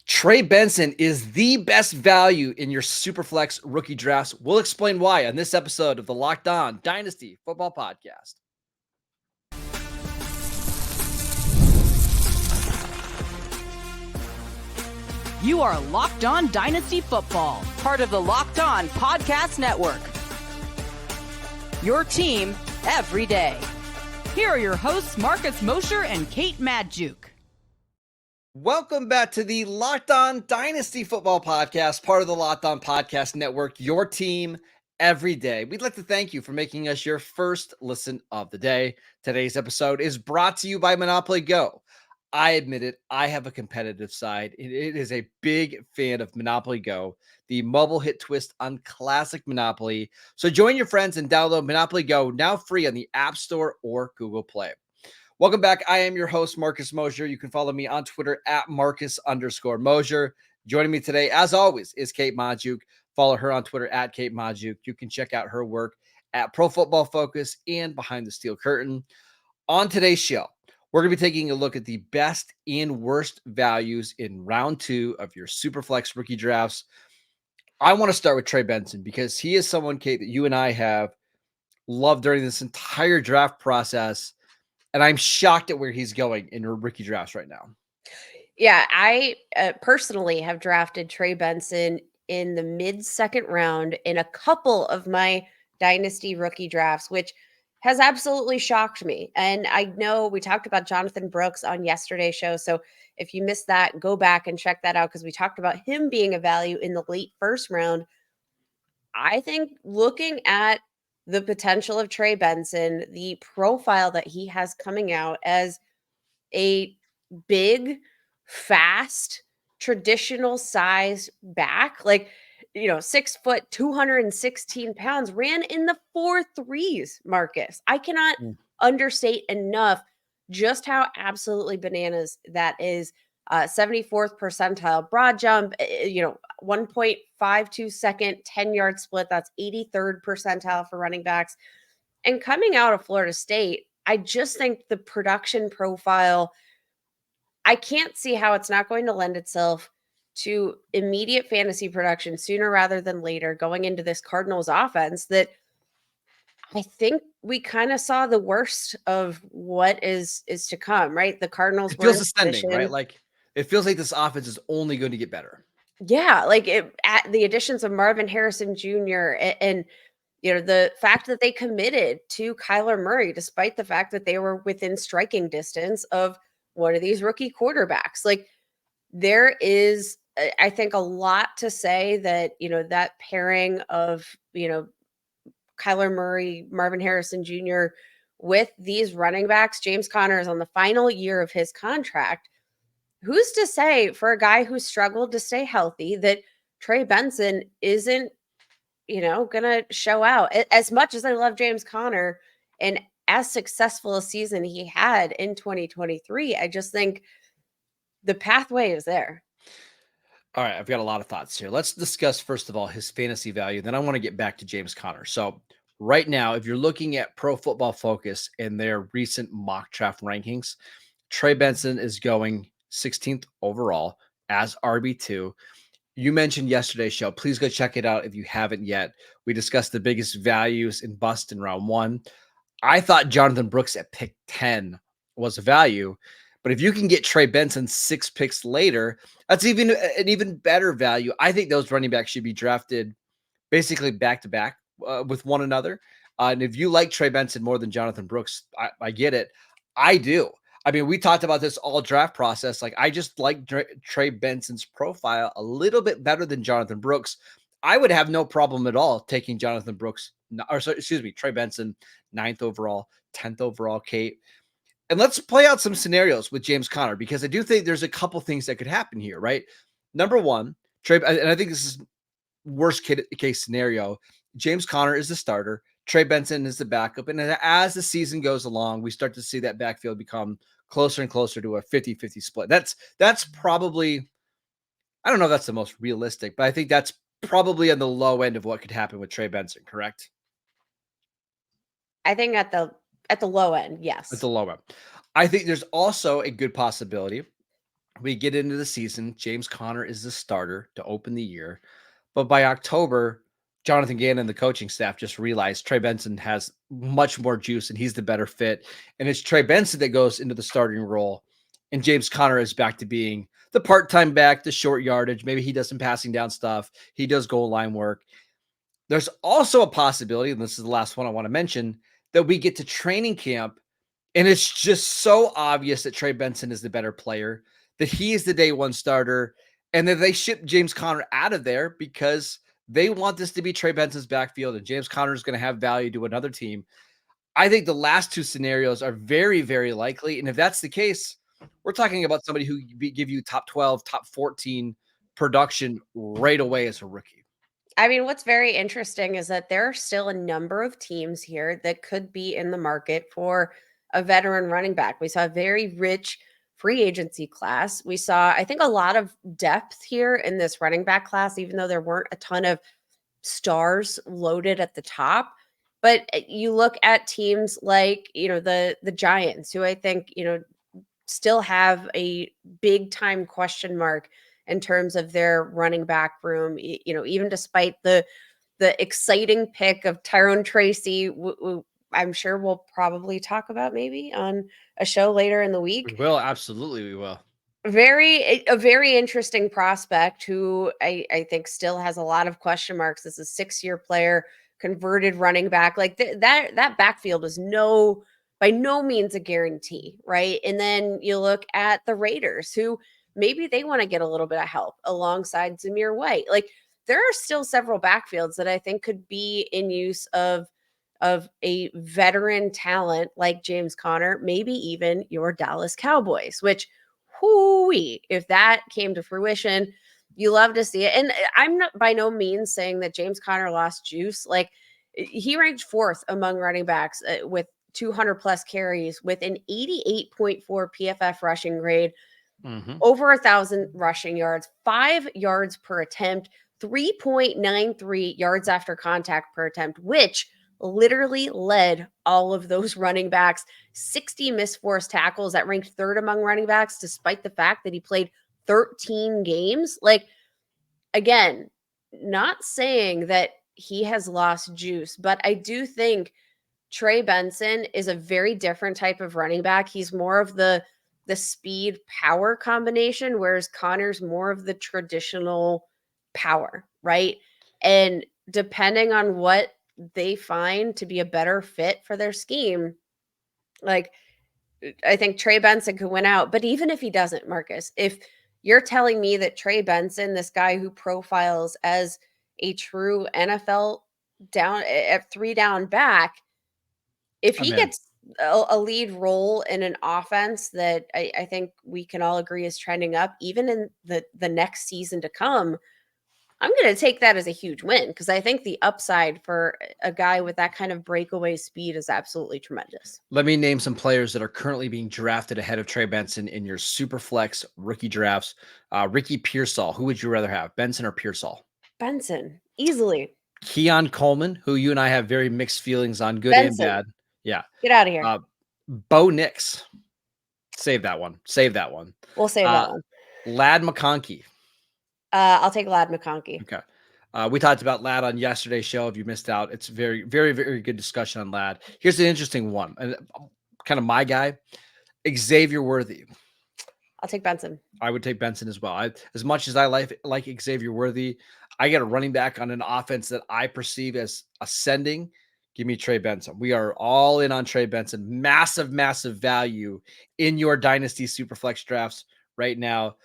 Trey Benson is the best value in your Superflex rookie drafts. We'll explain why on this episode of the Locked On Dynasty Football Podcast. You are Locked On Dynasty Football, part of the Locked On Podcast Network. Your team every day. Here are your hosts, Marcus Mosher and Kate Madjuk. Welcome back to the Locked On Dynasty Football Podcast, part of the Locked On Podcast Network, your team every day. We'd like to thank you for making us your first listen of the day. Today's episode is brought to you by Monopoly Go. I admit it, I have a competitive side. It is a big fan of Monopoly Go, the mobile hit twist on classic Monopoly. So join your friends and download Monopoly Go, now free on the App Store or Google Play. Welcome back. I am your host, Marcus Mosher. You can follow me on Twitter at Marcus_Mosher. Joining me today, as always, is Kate Madjuk. Follow her on Twitter at Kate Madjuk. You can check out her work at Pro Football Focus and Behind the Steel Curtain. On today's show, we're going to be taking a look at the best and worst values in round 2 of your Superflex rookie drafts. I want to start with Trey Benson because he is someone, Kate, that you and I have loved during this entire draft process. And I'm shocked at where he's going in rookie drafts right now. Yeah, I personally have drafted Trey Benson in the mid-second round in a couple of my Dynasty rookie drafts, which has absolutely shocked me. And I know we talked about Jonathan Brooks on yesterday's show. So if you missed that, go back and check that out because we talked about him being a value in the late first round. I think looking at the potential of Trey Benson, the profile that he has coming out as a big, fast, traditional size back, 6 foot, 216 pounds, ran in the 4.3s, Marcus. I cannot understate enough just how absolutely bananas that is. 74th percentile broad jump, 1.52 second 10-yard split. That's 83rd percentile for running backs. And coming out of Florida State, I just think the production profile, I can't see how it's not going to lend itself to immediate fantasy production sooner rather than later going into this Cardinals offense that I think we kind of saw the worst of what is to come, right? The Cardinals It were feels in ascending, position. right? Like it feels like this offense is only going to get better. Yeah, at the additions of Marvin Harrison Jr. and the fact that they committed to Kyler Murray, despite the fact that they were within striking distance of one of these rookie quarterbacks. Like there is, I think, a lot to say that, that pairing of, Kyler Murray, Marvin Harrison Jr. with these running backs. James Conner is on the final year of his contract. Who's to say for a guy who struggled to stay healthy that Trey Benson isn't, going to show out? As much as I love James Conner and as successful a season he had in 2023, I just think the pathway is there. All right, I've got a lot of thoughts here. Let's discuss, first of all, his fantasy value. Then I want to get back to James Conner. So right now, if you're looking at Pro Football Focus and their recent mock draft rankings, Trey Benson is going 16th overall as RB2. You mentioned yesterday's show. Please go check it out if you haven't yet. We discussed the biggest values in bust in round 1. I thought Jonathan Brooks at pick 10 was a value. But if you can get Trey Benson 6 picks later, that's an even better value. I think those running backs should be drafted basically back-to-back with one another. And if you like Trey Benson more than Jonathan Brooks, I get it. I do. I mean, we talked about this all draft process. Like, I just like Trey Benson's profile a little bit better than Jonathan Brooks. I would have no problem at all taking Trey Benson 9th overall, 10th overall, Kate. And let's play out some scenarios with James Conner, because I do think there's a couple things that could happen here, right? Number one, and I think this is worst case scenario. James Conner is the starter. Trey Benson is the backup. And as the season goes along, we start to see that backfield become closer and closer to a 50-50 split. That's probably, I don't know if that's the most realistic, but I think that's probably on the low end of what could happen with Trey Benson, correct? I think at the low end, yes. At the low end. I think there's also a good possibility We get into the season. James Conner is the starter to open the year. But by October, Jonathan Gannon and the coaching staff just realized Trey Benson has much more juice and he's the better fit. And it's Trey Benson that goes into the starting role. And James Conner is back to being the part-time back, the short yardage. Maybe he does some passing down stuff. He does goal line work. There's also a possibility, and this is the last one I want to mention, that we get to training camp and it's just so obvious that Trey Benson is the better player, that he is the day one starter, and that they ship James Conner out of there because they want this to be Trey Benson's backfield, and James Conner is going to have value to another team. I think the last two scenarios are very, very likely. And if that's the case, we're talking about somebody who give you top 12, top 14 production right away as a rookie. I mean, what's very interesting is that there are still a number of teams here that could be in the market for a veteran running back. We saw a very rich free agency class. We saw, I think, a lot of depth here in this running back class, even though there weren't a ton of stars loaded at the top. But you look at teams like, the Giants, who I think, still have a big time question mark in terms of their running back room, even despite the exciting pick of Tyrone Tracy, I'm sure we'll probably talk about maybe on a show later in the We week. will. Absolutely, we will. A very interesting prospect who I think still has a lot of question marks. This is a 6-year player, converted running back. Like that backfield is by no means a guarantee, right? And then you look at the Raiders, who maybe they want to get a little bit of help alongside Zamir White. Like there are still several backfields that I think could be in use of a veteran talent like James Conner, maybe even your Dallas Cowboys, which hooey, if that came to fruition, you love to see it. And I'm not by no means saying that James Conner lost juice. Like he ranked 4th among running backs with 200 plus carries with an 88.4 PFF rushing grade, over 1,000 rushing yards, 5 yards per attempt, 3.93 yards after contact per attempt, which literally led all of those running backs. 60 missed forced tackles, that ranked 3rd among running backs, despite the fact that he played 13 games. Like, again, not saying that he has lost juice, but I do think Trey Benson is a very different type of running back. He's more of the speed power combination, whereas Connor's more of the traditional power, right? And depending on what they find to be a better fit for their scheme, like I think Trey Benson could win out. But even if he doesn't, Marcus, if you're telling me that Trey Benson, this guy who profiles as a true NFL down at 3 down back, if he gets a lead role in an offense that I think we can all agree is trending up, even in the next season to come, I'm going to take that as a huge win because I think the upside for a guy with that kind of breakaway speed is absolutely tremendous. Let me name some players that are currently being drafted ahead of Trey Benson in your superflex rookie drafts. Ricky Pearsall, who would you rather have, Benson or Pearsall? Benson, easily. Keon Coleman, who you and I have very mixed feelings on, good Benson. and bad. Yeah. Get out of here. Bo Nix. Save that one. We'll save that one. Ladd McConkey. I'll take Ladd McConkey. Okay. We talked about Ladd on yesterday's show. If you missed out, it's very, very, very good discussion on Ladd. Here's an interesting one. And kind of my guy, Xavier Worthy. I'll take Benson. I would take Benson as well. As much as I like Xavier Worthy, I get a running back on an offense that I perceive as ascending. Give me Trey Benson. We are all in on Trey Benson. Massive, massive value in your Dynasty Superflex drafts right now.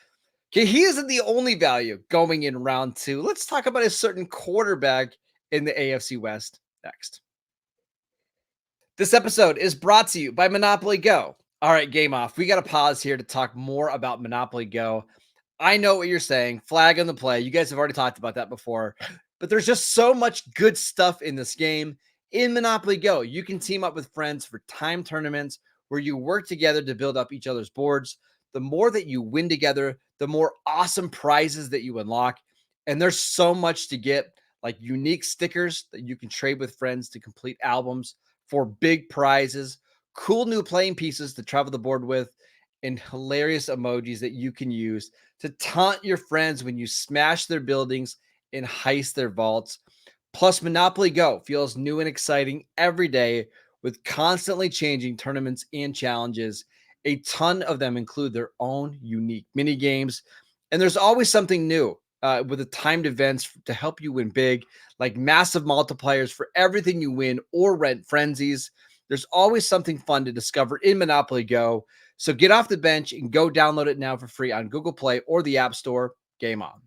Okay, he isn't the only value going in round 2. Let's talk about a certain quarterback in the AFC West next. This episode is brought to you by Monopoly Go. All right, game off. We got to pause here to talk more about Monopoly Go. I know what you're saying. Flag on the play. You guys have already talked about that before. But there's just so much good stuff in this game. In Monopoly Go, you can team up with friends for time tournaments where you work together to build up each other's boards. The more that you win together, the more awesome prizes that you unlock. And there's so much to get, like unique stickers that you can trade with friends to complete albums for big prizes, cool new playing pieces to travel the board with, and hilarious emojis that you can use to taunt your friends when you smash their buildings and heist their vaults. Plus, Monopoly Go feels new and exciting every day with constantly changing tournaments and challenges. A ton of them include their own unique mini games, and there's always something new with the timed events to help you win big, like massive multipliers for everything you win or rent frenzies. There's always something fun to discover in Monopoly Go. So get off the bench and go download it now for free on Google Play or the App Store. Game on.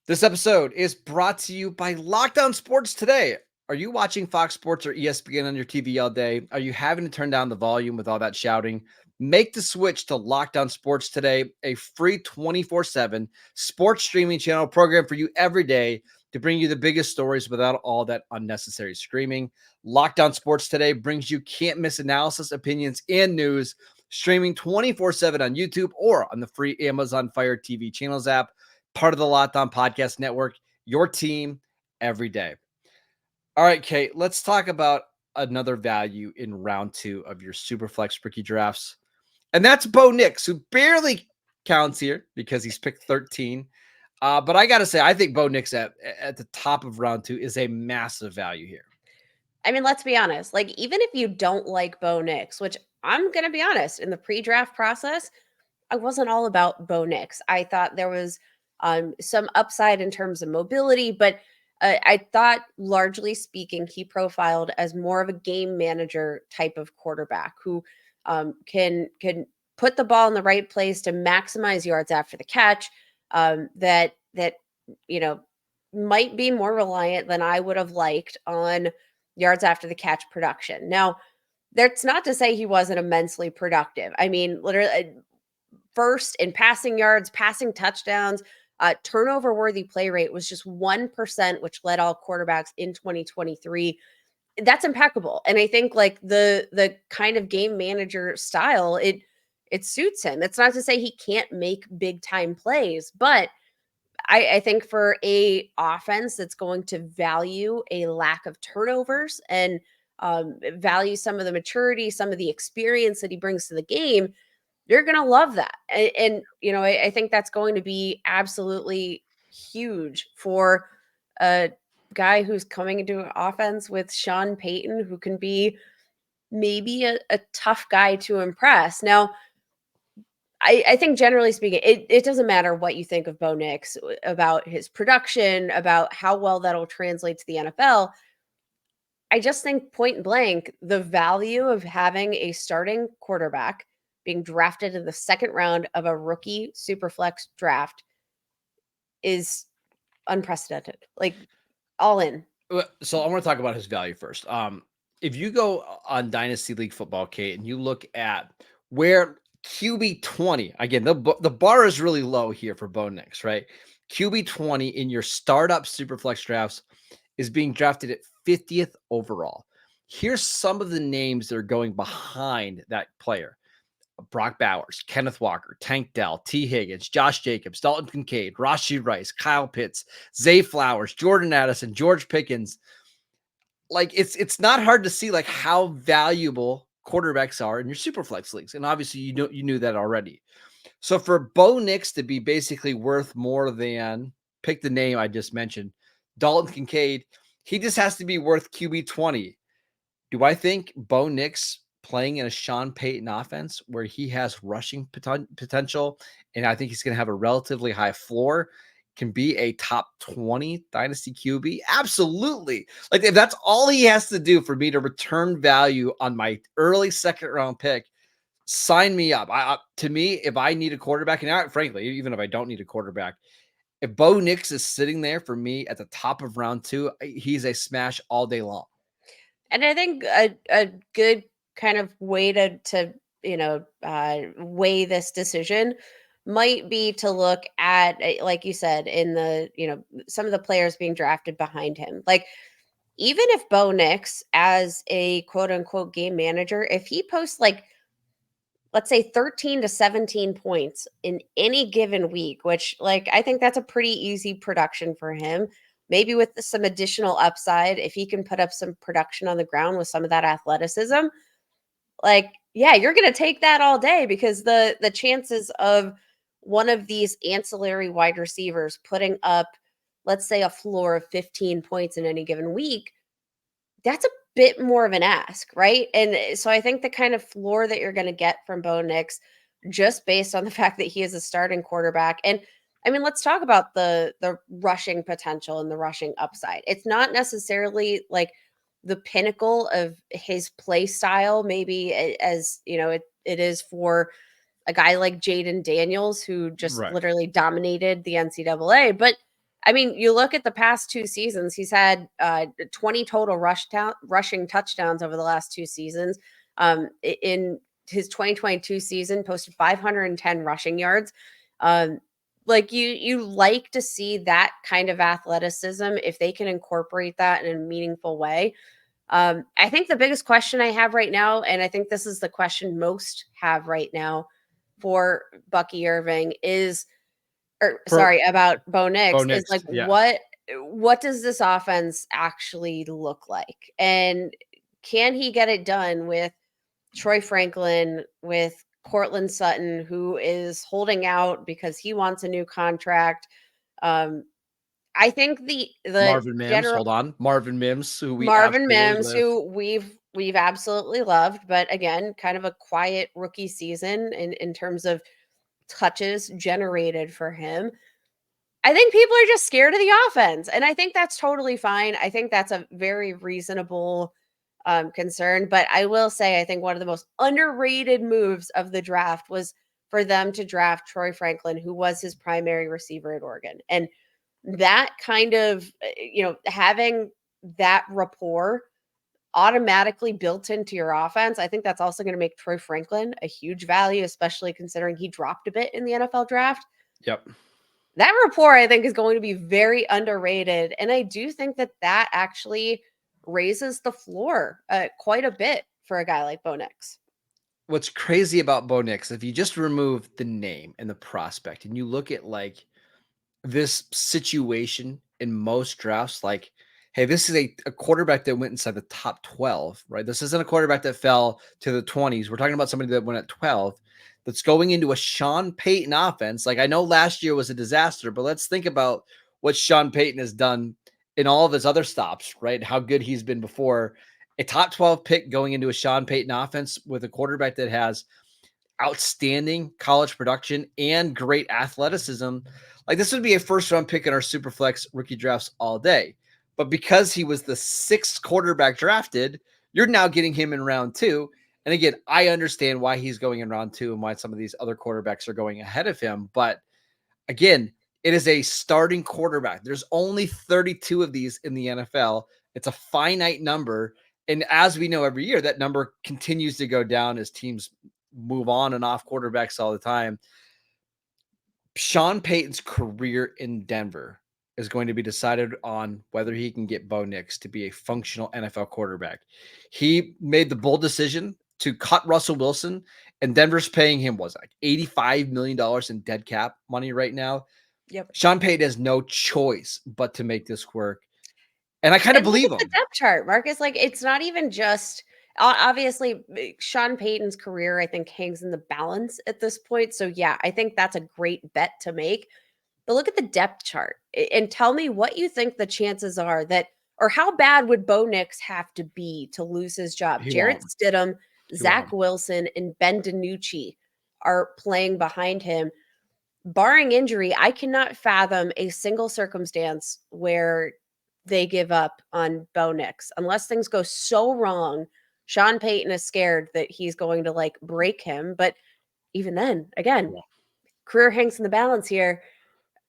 This episode is brought to you by Locked On Sports Today. Are you watching Fox Sports or ESPN on your TV all day? Are you having to turn down the volume with all that shouting? Make the switch to Locked On Sports Today, a free 24/7 sports streaming channel program for you every day to bring you the biggest stories without all that unnecessary screaming. Locked On Sports Today brings you can't miss analysis, opinions, and news, streaming 24/7 on YouTube or on the free Amazon Fire TV channels app. Part of the Locked On Podcast Network, your team every day. All right, Kate, let's talk about another value in round 2 of your Superflex rookie drafts. And that's Bo Nix, who barely counts here because he's picked 13. But I got to say, I think Bo Nix at the top of round 2 is a massive value here. I mean, let's be honest. Like, even if you don't like Bo Nix, which I'm going to be honest, in the pre-draft process, I wasn't all about Bo Nix. I thought there was some upside in terms of mobility, but I thought, largely speaking, he profiled as more of a game manager type of quarterback who can put the ball in the right place to maximize yards after the catch. That you know might be more reliant than I would have liked on yards after the catch production. Now, that's not to say he wasn't immensely productive. I mean, literally, first in passing yards, passing touchdowns. Turnover worthy play rate was just 1%, which led all quarterbacks in 2023. That's impeccable. And I think, like, the kind of game manager style, it suits him. It's not to say he can't make big time plays, but I think for a offense that's going to value a lack of turnovers and value some of the maturity, some of the experience that he brings to the game, you're going to love that. And I think that's going to be absolutely huge for a guy who's coming into an offense with Sean Payton, who can be maybe a tough guy to impress. Now, I think, generally speaking, it doesn't matter what you think of Bo Nix, about his production, about how well that'll translate to the NFL. I just think, point blank, the value of having a starting quarterback being drafted in the second round of a rookie superflex draft is unprecedented. Like, all in. So I want to talk about his value first. If you go on Dynasty League Football, Kate, and you look at where QB 20, again, the bar is really low here for Bo Nix, right? QB 20 in your startup superflex drafts is being drafted at 50th overall. Here's some of the names that are going behind that player: Brock Bowers, Kenneth Walker, Tank Dell, T. Higgins, Josh Jacobs, Dalton Kincaid, Rashee Rice, Kyle Pitts, Zay Flowers, Jordan Addison, George Pickens. Like, it's not hard to see like how valuable quarterbacks are in your superflex leagues, and obviously you knew that already. So for Bo Nix to be basically worth more than, pick the name I just mentioned, Dalton Kincaid, he just has to be worth QB 20. Do I think Bo Nix playing in a Sean Payton offense where he has rushing potential, and I think he's going to have a relatively high floor, can be a top 20 dynasty QB? Absolutely. Like, if that's all he has to do for me to return value on my early second round pick, sign me up. To me, if I need a quarterback, and frankly, even if I don't need a quarterback, if Bo Nix is sitting there for me at the top of round 2, he's a smash all day long. And I think a good kind of way to weigh this decision might be to look at, like you said, in the some of the players being drafted behind him. Like, even if Bo Nix, as a quote unquote game manager, if he posts, like, let's say 13 to 17 points in any given week, which, like, I think that's a pretty easy production for him. Maybe with some additional upside, if he can put up some production on the ground with some of that athleticism, like, Yeah, you're going to take that all day because the chances of one of these ancillary wide receivers putting up, let's say, a floor of 15 points in any given week, that's a bit more of an ask, right? And so I think the kind of floor that you're going to get from Bo Nix, just based on the fact that he is a starting quarterback. And I mean, let's talk about the rushing potential and the rushing upside. It's not necessarily like the pinnacle of his play style, maybe as it is for a guy like Jaden Daniels, who just Right. literally dominated the NCAA. But I mean, you look at the past 2 seasons, he's had 20 total rushing touchdowns over the last 2 seasons. In his 2022 season, posted 510 rushing yards. Like you like to see that kind of athleticism if they can incorporate that in a meaningful way. I think the biggest question I have right now, and I think this is the question most have right now for Bucky Irving about Bo Bo Nix is Nix, like yeah. what does this offense actually look like? And can he get it done with Troy Franklin, with Cortland Sutton, who is holding out because he wants a new contract? I think the Marvin Mims, general hold on. Marvin Mims, who we Marvin absolutely Mims, live. who we've absolutely loved, but again, kind of a quiet rookie season in terms of touches generated for him. I think people are just scared of the offense, and I think that's totally fine. I think that's a very reasonable concern. But I will say, I think one of the most underrated moves of the draft was for them to draft Troy Franklin, who was his primary receiver at Oregon, and that kind of having that rapport automatically built into your offense. I think that's also going to make Troy Franklin a huge value, especially considering he dropped a bit in the NFL draft. Yep. That rapport, I think, is going to be very underrated. And I do think that that actually raises the floor quite a bit for a guy like Bo Nix. What's crazy about Bo Nix, if you just remove the name and the prospect and you look at like this situation in most drafts, like, hey, this is a quarterback that went inside the top 12, right? This isn't a quarterback that fell to the 20s. We're talking about somebody that went at 12 that's going into a Sean Payton offense. Like, I know last year was a disaster, but let's think about what Sean Payton has done in all of his other stops, right? How good he's been before. A top 12 pick going into a Sean Payton offense with a quarterback that has outstanding college production and great athleticism. Like, this would be a first round pick in our superflex rookie drafts all day. But because he was the 6th quarterback drafted, you're now getting him in round 2. And again, I understand why he's going in round 2 and why some of these other quarterbacks are going ahead of him. But again, it is a starting quarterback. There's only 32 of these in the NFL. It's a finite number. And as we know, every year, that number continues to go down as teams move on and off quarterbacks all the time. Sean Payton's career in Denver is going to be decided on whether he can get Bo Nix to be a functional NFL quarterback. He made the bold decision to cut Russell Wilson, and Denver's paying him like $85 million in dead cap money right now. Yep. Sean Payton has no choice but to make this work. And I kind of And look believe at him. the depth chart, Marcus. Like, it's not even just obviously Sean Payton's career, I think, hangs in the balance at this point. So yeah, I think that's a great bet to make. But look at the depth chart and tell me what you think the chances are that, or how bad would Bo Nix have to be to lose his job? He Jarrett won't. Stidham, He Zach won't. Wilson, and Ben DiNucci are playing behind him. Barring injury, I cannot fathom a single circumstance where they give up on Bo Nix unless things go so wrong. Sean Payton is scared that he's going to like break him. But even then, again, Yeah. career hangs in the balance here.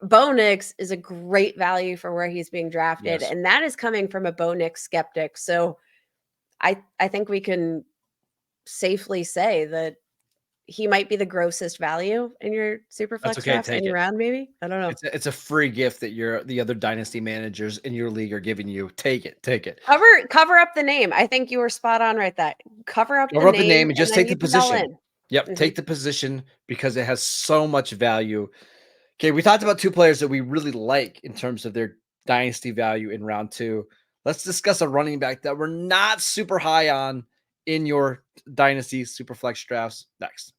Bo Nix is a great value for where he's being drafted, Yes. and that is coming from a Bo Nix skeptic. So I think we can safely say that he might be the grossest value in your super That's flex okay. draft Take any it. round, maybe. I don't know. It's a free gift that the other dynasty managers in your league are giving you. Take it. Take it. Cover up the name. I think you were spot on right that. Cover up the Cover up the name name and and just then take the you be all position. in. Yep, Mhm. take the position because it has so much value. Okay, we talked about 2 players that we really like in terms of their dynasty value in round 2. Let's discuss a running back that we're not super high on in your Dynasty Superflex drafts next.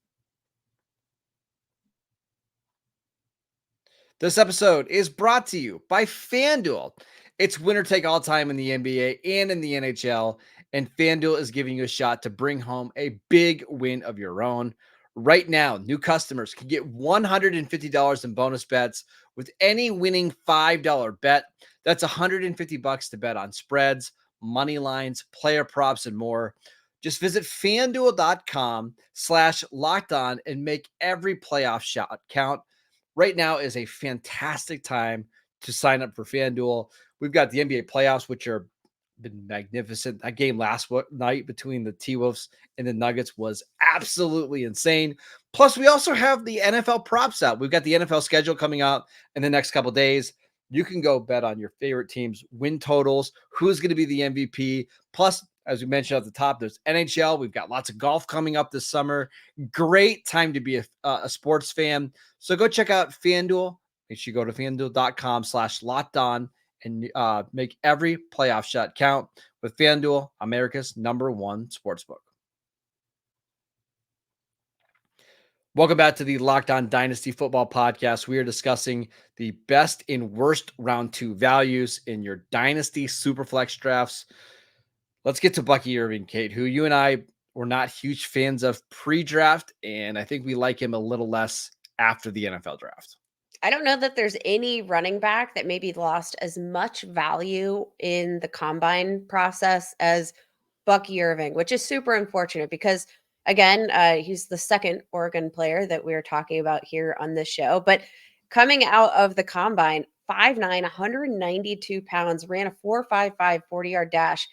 This episode is brought to you by FanDuel. It's winner take all time in the NBA and in the NHL, and FanDuel is giving you a shot to bring home a big win of your own. Right now, new customers can get $150 in bonus bets with any winning $5 bet. That's $150 to bet on spreads, money lines, player props, and more. Just visit FanDuel.com/lockedon and make every playoff shot count. Right now is a fantastic time to sign up for FanDuel. We've got the NBA playoffs, which are been magnificent. That game last night between the T-Wolves and the Nuggets was absolutely insane. Plus, we also have the NFL props out. We've got the NFL schedule coming out in the next couple of days. You can go bet on your favorite teams' win totals, who's going to be the MVP. Plus, as we mentioned at the top, there's NHL. We've got lots of golf coming up this summer. Great time to be a sports fan. So go check out FanDuel. Make sure you go to FanDuel.com/lockedon and make every playoff shot count with FanDuel, America's #1 sportsbook. Welcome back to the Locked On Dynasty Football Podcast. We are discussing the best and worst round 2 values in your Dynasty Superflex drafts. Let's get to Bucky Irving, Kate, who you and I were not huge fans of pre-draft, and I think we like him a little less after the NFL draft. I don't know that there's any running back that maybe lost as much value in the combine process as Bucky Irving, which is super unfortunate because, again, he's the second Oregon player that we're talking about here on this show. But coming out of the combine, 5'9", 192 pounds, ran a 4.55 40-yard dash,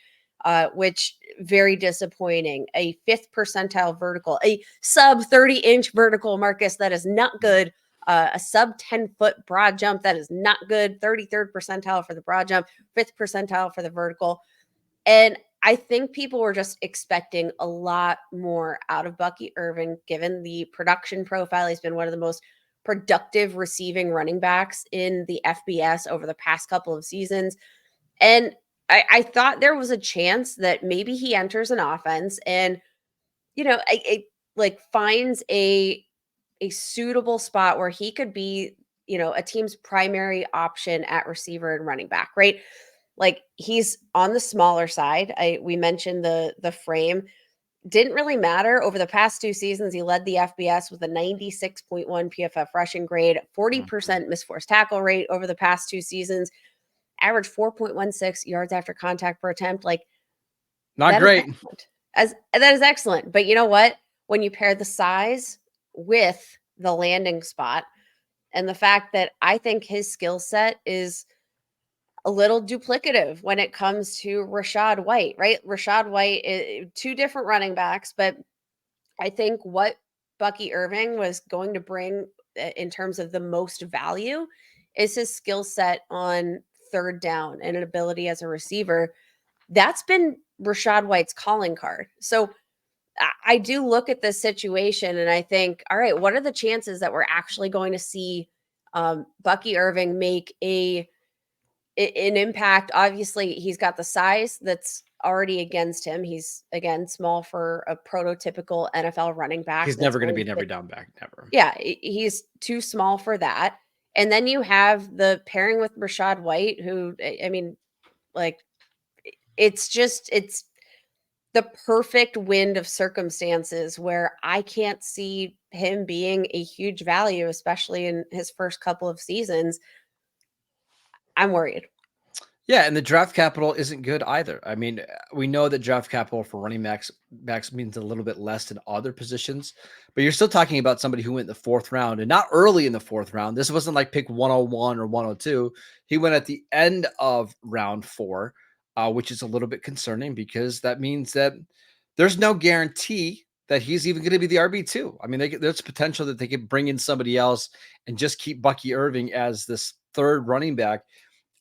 which very disappointing. A 5th percentile vertical, a sub 30-inch vertical, Marcus, that is not good. A sub 10-foot broad jump, that is not good. 33rd percentile for the broad jump, 5th percentile for the vertical. And I think people were just expecting a lot more out of Bucky Irving, given the production profile. He's been one of the most productive receiving running backs in the FBS over the past couple of seasons. And I thought there was a chance that maybe he enters an offense and, finds a suitable spot where he could be, a team's primary option at receiver and running back, right? Like, he's on the smaller side. We mentioned the frame. Didn't really matter over the past 2 seasons. He led the FBS with a 96.1 PFF rushing grade, 40% missed forced tackle rate over the past 2 seasons, average 4.16 yards after contact per attempt. Like, not great. That is excellent. But you know what? When you pair the size with the landing spot and the fact that I think his skill set is a little duplicative when it comes to Rachaad White, right? Rachaad White is 2 different running backs, but I think what Bucky Irving was going to bring in terms of the most value is his skill set on 3rd down and an ability as a receiver. That's been Rachaad White's calling card. So I do look at this situation and I think, all right, what are the chances that we're actually going to see Bucky Irving make an impact? Obviously, he's got the size that's already against him. He's, again, small for a prototypical NFL running back. He's never going to be an every down back, never. Yeah, he's too small for that. And then you have the pairing with Rachaad White, who, I mean, like, it's the perfect wind of circumstances where I can't see him being a huge value, especially in his first couple of seasons. I'm worried. Yeah, and the draft capital isn't good either. I mean, we know that draft capital for running backs means a little bit less than other positions, but you're still talking about somebody who went in the 4th round and not early in the 4th round. This wasn't like pick 101 or 102. He went at the end of round 4, which is a little bit concerning because that means that there's no guarantee that he's even going to be the RB2. I mean, there's potential that they could bring in somebody else and just keep Bucky Irving as this 3rd running back.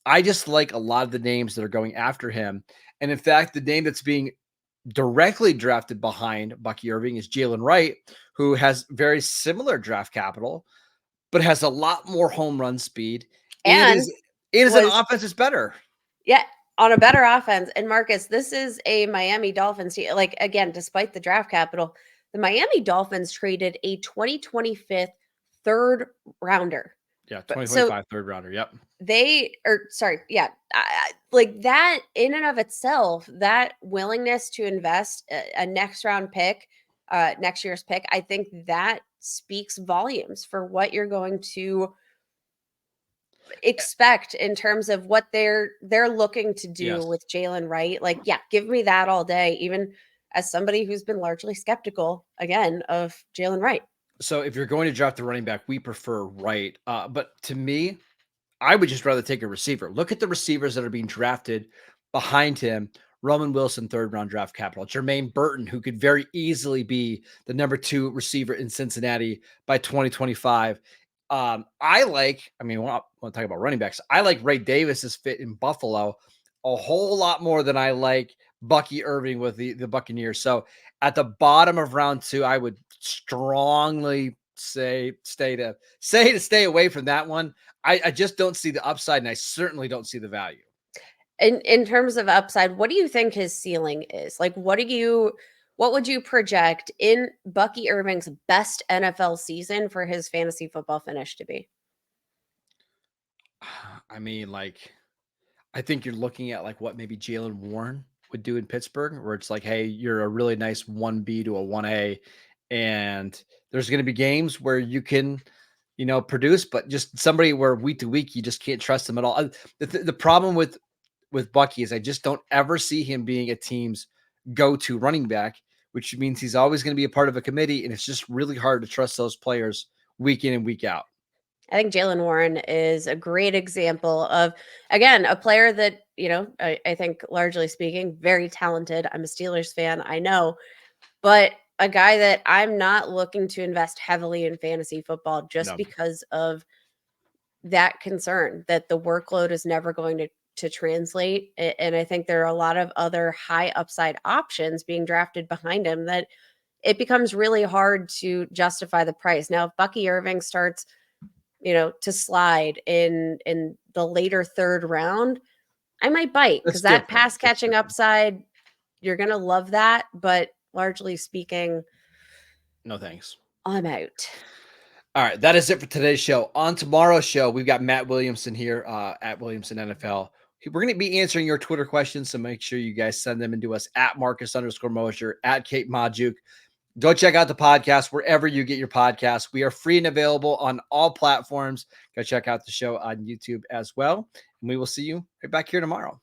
I just like a lot of the names that are going after him. And in fact, the name that's being directly drafted behind Bucky Irving is Jalen Wright, who has very similar draft capital, but has a lot more home run speed. And his an offense is better. Yeah. on a better offense. And Marcus, this is a Miami Dolphins team. Like, again, despite the draft capital, the Miami Dolphins traded a 2025 third rounder. Yeah, 2025 third rounder. Yep. Like that in and of itself, that willingness to invest a next round pick, next year's pick, I think that speaks volumes for what you're going to expect in terms of what they're looking to do with Jalen Wright. Like, yeah, give me that all day, even as somebody who's been largely skeptical again of Jalen Wright. So if you're going to draft the running back, we prefer Wright. But to me, I would just rather take a receiver. Look at the receivers that are being drafted behind him. Roman Wilson, third round draft capital. Jermaine Burton, who could very easily be the number 2 receiver in Cincinnati by 2025. I want to talk about running backs. I like Ray Davis's fit in Buffalo a whole lot more than I like Bucky Irving with the Buccaneers. So at the bottom of round 2, I would strongly say to stay away from that one. I just don't see the upside, and I certainly don't see the value. In terms of upside, what do you think his ceiling is? Like, what would you project in Bucky Irving's best NFL season for his fantasy football finish to be? I mean, like, I think you're looking at like what maybe Jalen Warren would do in Pittsburgh, where it's like, hey, you're a really nice 1B to a 1A, and there's going to be games where you can, produce, but just somebody where week to week, you just can't trust them at all. The problem with Bucky is I just don't ever see him being a team's go-to running back, which means he's always going to be a part of a committee, and it's just really hard to trust those players week in and week out. I think Jalen Warren is a great example of, again, a player that, I think largely speaking, very talented. I'm a Steelers fan, I know, but a guy that I'm not looking to invest heavily in fantasy football just because of that concern that the workload is never going to translate. And I think there are a lot of other high upside options being drafted behind him that it becomes really hard to justify the price. Now, if Bucky Irving starts, to slide in the later third round, I might bite because that pass catching upside, you're going to love that. But largely speaking, no thanks. I'm out. All right, that is it for today's show. On tomorrow's show, we've got Matt Williamson here at Williamson NFL. We're going to be answering your Twitter questions, so make sure you guys send them into us at Marcus_Mosher, at Kate Majuk. Go check out the podcast wherever you get your podcasts. We are free and available on all platforms. Go check out the show on YouTube as well. And we will see you right back here tomorrow.